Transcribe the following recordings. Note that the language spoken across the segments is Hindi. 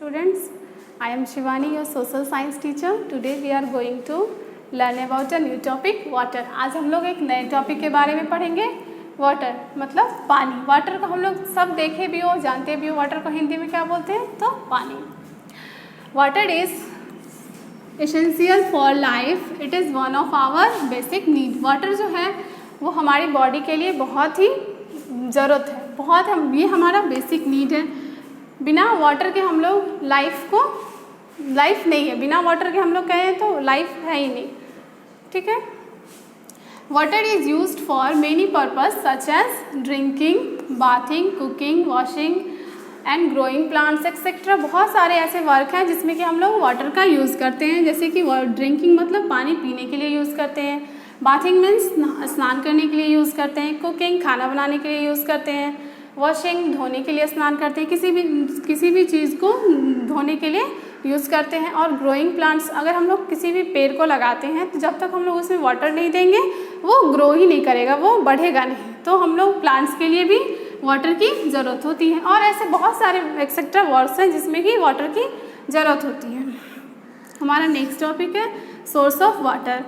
Students, I am Shivani, your social science teacher. Today we are going to learn about a new topic, water. आज हम लोग एक नए टॉपिक के बारे में पढ़ेंगे, वाटर मतलब पानी। वाटर को हम लोग सब देखे भी हो, जानते भी हो। वाटर को हिंदी में क्या बोलते हैं? तो पानी। Water is essential for life, it is one of our basic need. Water जो है वो हमारी बॉडी के लिए बहुत ही ज़रूरत है, ये हमारा बेसिक नीड है। बिना वाटर के हम लोग लाइफ नहीं है। बिना वाटर के हम लोग कहें तो लाइफ है ही नहीं, ठीक है। Water is used for many purpose such as drinking, bathing, cooking, washing and growing plants etcetera. बहुत सारे ऐसे वर्क हैं जिसमें कि हम लोग वाटर का यूज़ करते हैं। जैसे कि ड्रिंकिंग मतलब पानी पीने के लिए यूज़ करते हैं, बाथिंग मीन्स स्नान करने के लिए यूज़ करते हैं, कुकिंग खाना बनाने के लिए यूज़ करते हैं, वॉशिंग धोने के लिए स्नान करते हैं, किसी भी चीज़ को धोने के लिए यूज़ करते हैं। और ग्रोइंग प्लांट्स, अगर हम लोग किसी भी पेड़ को लगाते हैं तो जब तक हम लोग उसमें वाटर नहीं देंगे वो ग्रो ही नहीं करेगा, वो बढ़ेगा नहीं। तो हम लोग प्लांट्स के लिए भी वाटर की ज़रूरत होती है। और ऐसे बहुत सारे एक्सेट्रा वर्ड्स हैं जिसमें कि वाटर की ज़रूरत होती है। हमारा नेक्स्ट टॉपिक है source of water.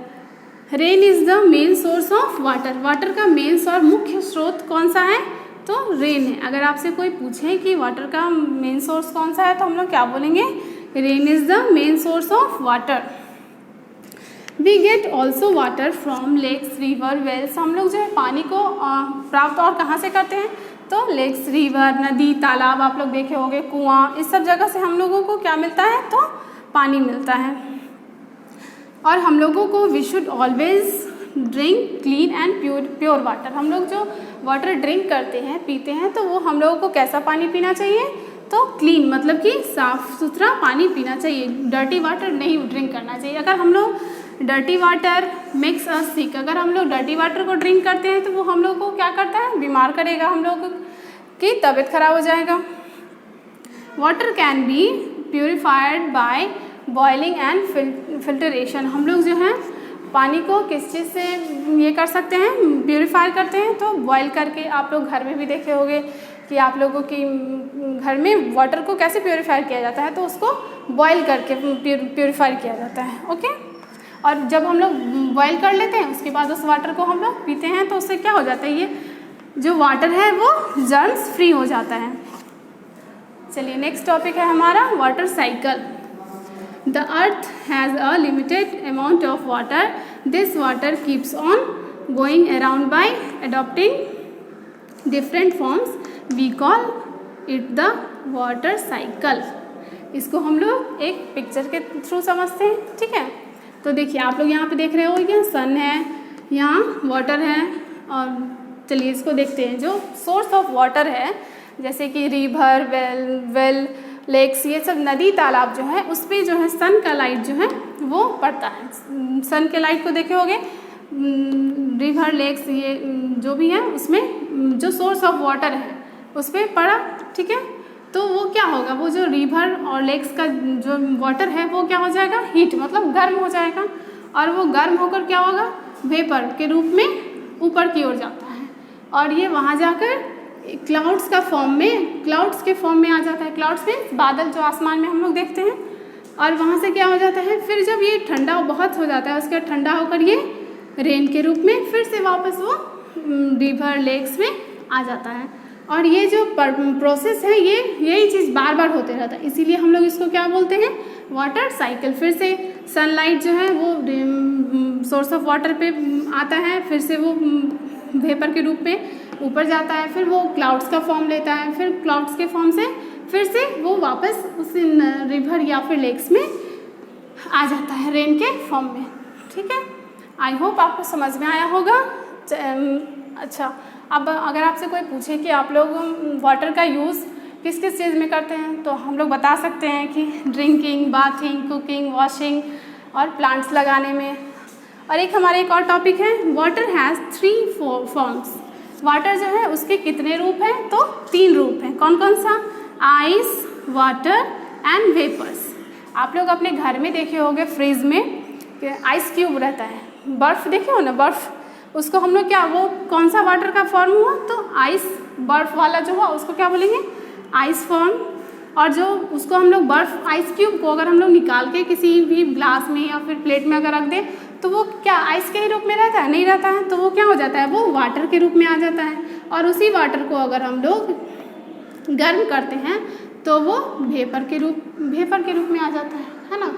Rain is the main source of water. Water का मेन और मुख्य स्रोत कौन सा है? तो रेन है। अगर आपसे कोई पूछे कि वाटर का मेन सोर्स कौन सा है तो हम लोग क्या बोलेंगे? Rain is the main source of water. We get also water from lakes, river, wells. हम लोग जो है पानी को प्राप्त और कहाँ से करते हैं? तो लेक्स, रिवर, नदी, तालाब, आप लोग देखे होंगे, कुआं, इस सब जगह से हम लोगों को क्या मिलता है? तो पानी मिलता है। और हम लोगों को we should always drink clean and pure water. हम लोग जो वाटर ड्रिंक करते हैं, पीते हैं, तो वो हम लोगों को कैसा पानी पीना चाहिए? तो क्लीन मतलब कि साफ़ सुथरा पानी पीना चाहिए। डर्टी वाटर नहीं ड्रिंक करना चाहिए। अगर हम लोग डर्टी वाटर मेक्स अस सिक, अगर हम लोग डर्टी वाटर को ड्रिंक करते हैं तो वो हम लोग को क्या करता है? बीमार करेगा, हम लोग की तबीयत खराब हो जाएगा। Water can be purified by boiling and filtration. हम लोग जो है पानी को किस चीज़ से ये कर सकते हैं? प्योरीफाई करते हैं। तो बॉयल करके, आप लोग घर में भी देखे होंगे कि आप लोगों की घर में वाटर को कैसे प्योरीफाई किया जाता है? तो उसको बॉयल करके प्योरीफाई किया जाता है, ओके। और जब हम लोग बॉयल कर लेते हैं उसके बाद उस वाटर को हम लोग पीते हैं तो उससे क्या हो जाता है? ये जो वाटर है वो जर्म्स फ्री हो जाता है। चलिए नेक्स्ट टॉपिक है हमारा water cycle. The earth has a limited amount of water. This water keeps on going around by adopting different forms. We call it the water cycle. इसको हम लोग एक पिक्चर के थ्रू समझते हैं, ठीक है। तो देखिए आप लोग यहाँ पे देख रहे हो, ये सन है, यहाँ वाटर है। और चलिए इसको देखते हैं। जो सोर्स ऑफ वाटर है जैसे कि रिवर, वेल, लेक्स, ये सब नदी, तालाब जो है उस पर जो है सन का लाइट जो है वो पड़ता है। सन के लाइट को देखे होंगे, रिवर, लेक्स, ये जो भी है उसमें जो सोर्स ऑफ वाटर है उस पर पड़ा, ठीक है। तो वो क्या होगा? वो जो रिवर और लेक्स का जो वाटर है वो क्या हो जाएगा? हीट मतलब गर्म हो जाएगा। और वो गर्म होकर क्या होगा? वेपर के रूप में ऊपर की ओर जाता है। और ये वहाँ जाकर क्लाउड्स के फॉर्म में आ जाता है। क्लाउड्स में बादल जो आसमान में हम लोग देखते हैं। और वहाँ से क्या हो जाता है? फिर जब ये ठंडा बहुत हो जाता है उसके ठंडा होकर ये रेन के रूप में फिर से वापस वो रिवर, लेक्स में आ जाता है। और ये जो प्रोसेस है यही चीज़ बार बार होते रहता है। इसीलिए हम लोग इसको क्या बोलते हैं? Water cycle. फिर से सनलाइट जो है वो सोर्स ऑफ वाटर पे आता है, फिर से वो वेपर के रूप में ऊपर जाता है, फिर वो क्लाउड्स का फॉर्म लेता है, फिर क्लाउड्स के फॉर्म से फिर से वो वापस उस रिवर या फिर लेक्स में आ जाता है रेन के फॉर्म में, ठीक है। आई होप आपको समझ में आया होगा। अच्छा, अब अगर आपसे कोई पूछे कि आप लोग वाटर का यूज़ किस किस चीज़ में करते हैं तो हम लोग बता सकते हैं कि ड्रिंकिंग, बाथिंग, कुकिंग, वॉशिंग और प्लांट्स लगाने में। और एक और टॉपिक है वाटर हैज़ 3 फॉर्म्स। वाटर जो है उसके कितने रूप हैं? तो 3 रूप हैं। कौन कौन सा? Ice, water and vapours. आप लोग अपने घर में देखे होंगे फ्रिज में आइस क्यूब रहता है, बर्फ़ देखे हो ना, बर्फ़, उसको हम लोग क्या, वो कौन सा वाटर का फॉर्म हुआ? तो आइस, बर्फ़ वाला जो हुआ उसको क्या बोलेंगे? Ice form. और जो उसको हम लोग बर्फ़ आइस क्यूब को अगर हम लोग निकाल के किसी भी ग्लास में या फिर प्लेट में अगर रख दें तो वो क्या आइस के ही रूप में रहता है? नहीं रहता है। तो वो क्या हो जाता है? वो वाटर के रूप में आ जाता है। और उसी वाटर को अगर हम लोग गर्म करते हैं तो वो वेपर के रूप में आ जाता है ना।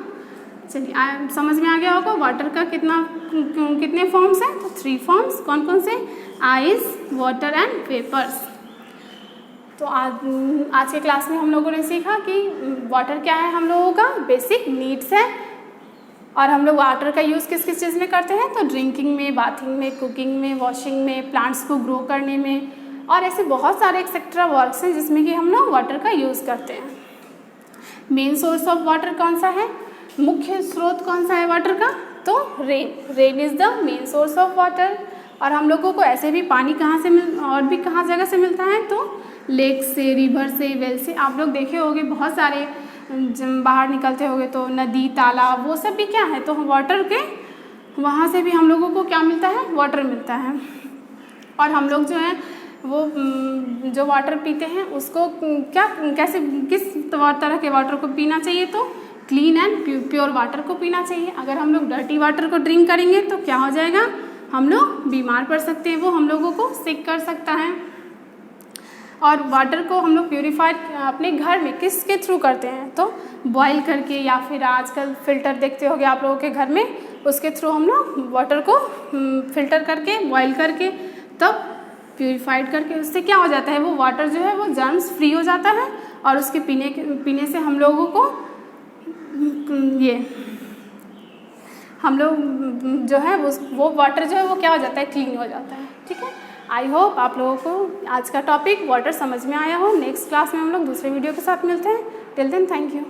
चलिए समझ में आ गया होगा वाटर का कितने फॉर्म्स हैं? तो 3 फॉर्म्स। कौन कौन से? Ice, water and vapours. तो आज के क्लास में हम लोगों ने सीखा कि वाटर क्या है, हम लोगों का बेसिक नीड्स है। और हम लोग वाटर का यूज़ किस किस चीज़ में करते हैं? तो ड्रिंकिंग में, बाथिंग में, कुकिंग में, वॉशिंग में, प्लांट्स को ग्रो करने में, और ऐसे बहुत सारे एक्सेट्रा वर्क्स हैं जिसमें कि हम लोग वाटर का यूज़ करते हैं। मेन सोर्स ऑफ वाटर कौन सा है? मुख्य स्रोत कौन सा है वाटर का? तो rain is the main source of water. और हम लोगों को ऐसे भी पानी कहाँ से और भी कहाँ जगह से मिलता है? तो लेक से, रिवर से, वेल से। आप लोग देखे होंगे बहुत सारे बाहर निकलते होंगे तो नदी, तालाब, वो सब भी क्या है? तो वाटर के वहाँ से भी हम लोगों को क्या मिलता है? वाटर मिलता है। और हम लोग जो है वो जो वाटर पीते हैं उसको किस तरह के वाटर को पीना चाहिए? तो क्लीन एंड प्योर वाटर को पीना चाहिए। अगर हम लोग डर्टी वाटर को ड्रिंक करेंगे तो क्या हो जाएगा? हम लोग बीमार पड़ सकते हैं, वो हम लोगों को सिक कर सकता है। और वाटर को हम लोग प्योरीफाइड अपने घर में किसके थ्रू करते हैं? तो बॉईल करके, या फिर आजकल फ़िल्टर देखते होंगे आप लोगों के घर में, उसके थ्रू हम लोग वाटर को फ़िल्टर करके, बॉईल करके, तब प्योरीफाइड करके, उससे क्या हो जाता है? वो वाटर जो है वो जर्म्स फ्री हो जाता है। और उसके पीने से हम लोगों को हम लोग जो है वो वाटर जो है वो क्या हो जाता है? क्लीन हो जाता है। ठीक है। आई होप आप लोगों को आज का टॉपिक वाटर समझ में आया हो। नेक्स्ट क्लास में हम लोग दूसरे वीडियो के साथ मिलते हैं। Till then thank you.